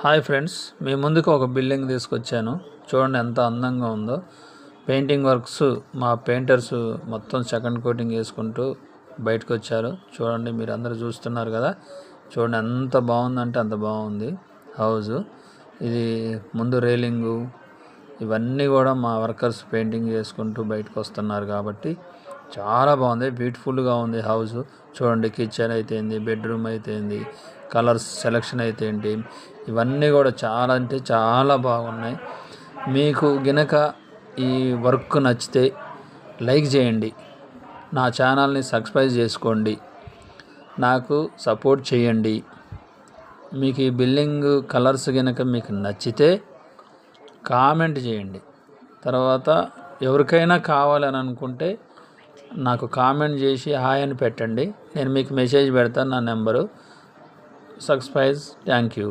Hi friends, మీ ముందుకు ఒక building తీసుకొచ్చాను. చూడండి ఎంత అందంగా ఉందో. పెయింటింగ్ వర్క్స్ మా పెయింటర్స్ మొత్తం సెకండ్ కోటింగ్ వేసుకుంటూ బయటకు వచ్చారు. చూడండి, మీరు అందరూ చూస్తున్నారు కదా. చూడండి ఎంత బాగుందంటే అంత బాగుంది హౌస్. ఇది ముందు రైలింగు ఇవన్నీ కూడా మా వర్కర్స్ పెయింటింగ్ చేసుకుంటూ బయటకు వస్తున్నారు కాబట్టి చాలా బాగుంది, బ్యూటిఫుల్గా ఉంది హౌస్. చూడండి, కిచెన్ అయితే ఏంది, బెడ్రూమ్ అయితే ఏంది, కలర్స్ సెలెక్షన్ అయితే ఏంటి, ఇవన్నీ కూడా చాలా అంటే చాలా బాగున్నాయి. మీకు గినక ఈ వర్క్ నచ్చితే లైక్ చేయండి, నా ఛానల్ని సబ్స్క్రైబ్ చేసుకోండి, నాకు సపోర్ట్ చేయండి. మీకు ఈ బిల్డింగ్ కలర్స్ గినక మీకు నచ్చితే కామెంట్ చేయండి. తర్వాత ఎవరికైనా కావాలని అనుకుంటే నాకు కామెంట్ చేసి హాయ్ అని పెట్టండి. నేను మీకు మెసేజ్ పెడతాను, నా నెంబరు. సబ్స్క్రైబ్. Thank you.